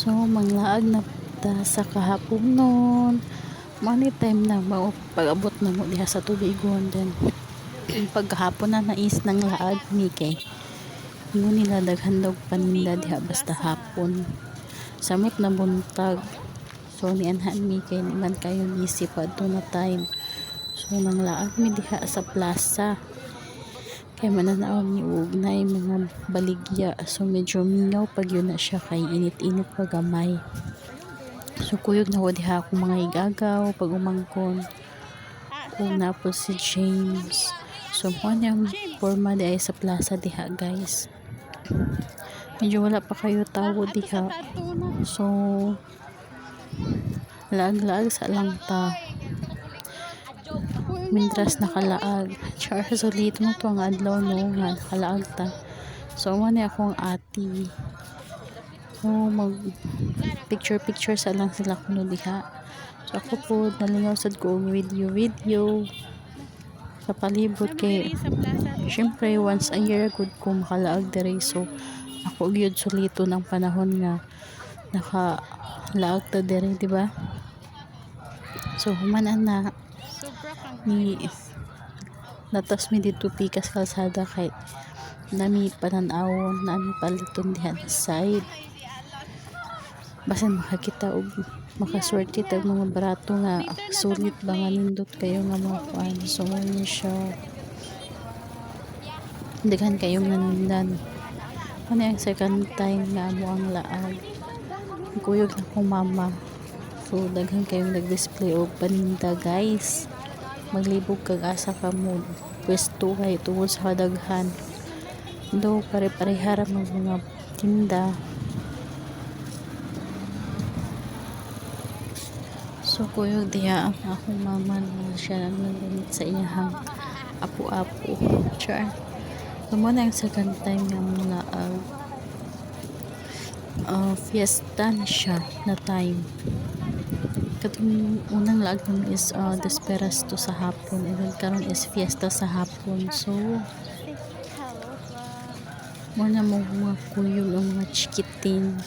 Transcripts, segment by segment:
So manglaag na ta sa kahaponon. Money time na pag-abot na mo diha sa tubigon, then pagkahapon na nais ng laag ni kay mo nila daghan daw paninda diha basta hapon. Samot na buntag. So nianhan mi kay ni man kayo busy pa na time. So nanglaag mi diha sa plaza. Kay mananaw mi og nay mga baligya. So medyo mingaw pag yun na siya kay init-init pa gamay. So kuyog na ko diha akong mga igagaw pag umangkon. Kung napos si James. So mo niyang forma di ay sa plaza diha guys. Medyo wala pa kayo tao diha. So laag-laag sa lang ta. Mintras nakalaag. Char solid mo to ang adlaw no nga nakalaag ta. So mo ni akong ati. So mag picture sa lang sila kuno diha. So ako po nalingaw sad ko og video sa palibot kay syempre once a year good ko makalaag diri. So ako gyud solito ng panahon nga nakalaag ta diri, di ba? So humanan na ni natas mi dito pikas kalsada kay nami pananawon nami paliton dihan side basin makakita og makaswerte tag mga barato nga sulit ba nga nindot kayo nga mga kuan. So ano siya daghan kayong nanindan ano yung second time nga mo ang laag kuyog na kong mama. So daghan kayong nag-display og paninda guys. Maglibog kag asa ka mo pwesto kay tungod sa kadaghan do pare-parehara mga tinda. So kuyog diha ang akong mama na siya naggamit sa iyahang apo-apo char. So mo na yung second time nga mula fiesta na siya na time. Katong unang laag naman is desperas to sa hapon and then karon is fiesta sa hapon. So mo na mo mga kuyog ang mga chikiting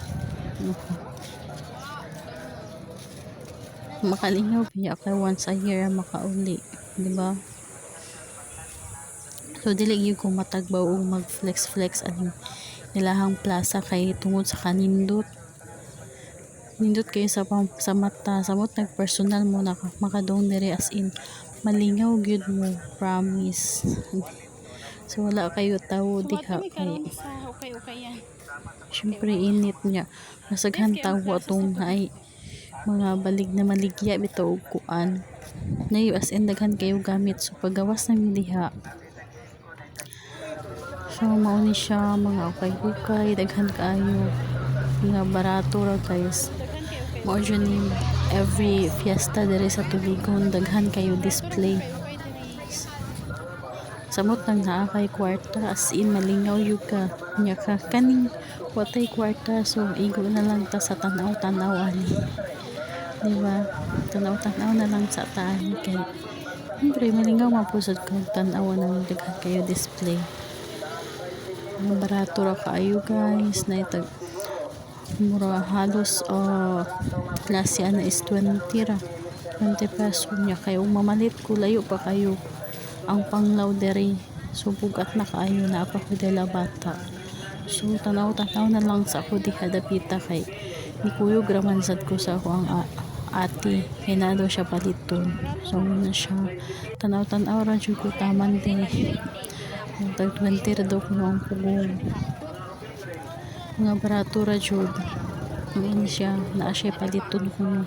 makalingaw kaya kay once a year makauli, di ba? So dili gyud ko matagbaw og mag flex ang nilahang plaza kay tungod sa kanindot nindot kayo sa mata samot nagpersonal mo na makadong diri as in malingaw gyud mo, promise. So wala kayo tao diha kay syempre init niya masaghan tawo atong ay mga balig na maligya bitaw og kuan nayo as in daghan kayo gamit. So paggawas na mi diha so mao ni siya mga ukay daghan kaayo mga barato ra guys. Mao ni every fiesta diri sa tubigon daghan kayo display. Samot nang naa kay kwarta as in malingaw yung ka nya ka kaning watay kwarta. So igo na lang ta sa tanaw ani, diba? Tanaw na lang sa taan kay siyempre malingaw mapusod kang tanaw ng daghan kayo display. Mga barato ra kaayo guys na itag mura halos klase na is 20 ra 20 peso nya kayo mamalit ko layo pa kayo ang panglaw dere. So bugat na kaayo na pa ko dela bata. So tanaw na lang sa ako diha dapita kay ni kuyo graman sad ko sa ako ang ati kay na daw siya paliton. So na siya tanaw ra jud ko taman din tag 20 ra daw ko ang pugong mga barato ra jud ngayon siya naa siya paliton ko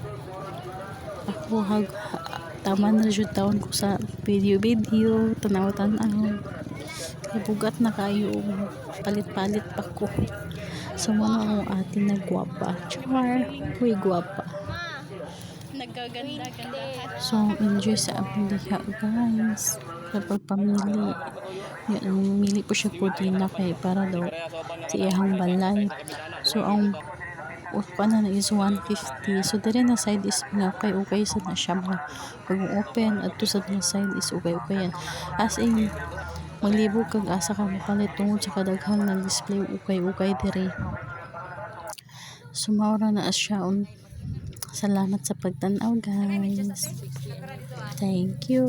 ako taman na jud taon ko sa video tanaw bugat na kayo palit pa ko. So muna akong ate na gwapa char huy gwapa nagaganda. So enjoy sa aming diha guys sa pagpamili. Mili po siya protina kay para daw sa iyahang balay. So ang pana na is 150. So dere na side is nga ukay sa na siya pag open at to sa na side is ukay yan as in maglibog kag asa ka mapalit tungod sa kadaghang nag display ukay dere. Sumaura na siya. Salamat sa pagtanaw guys. Thank you.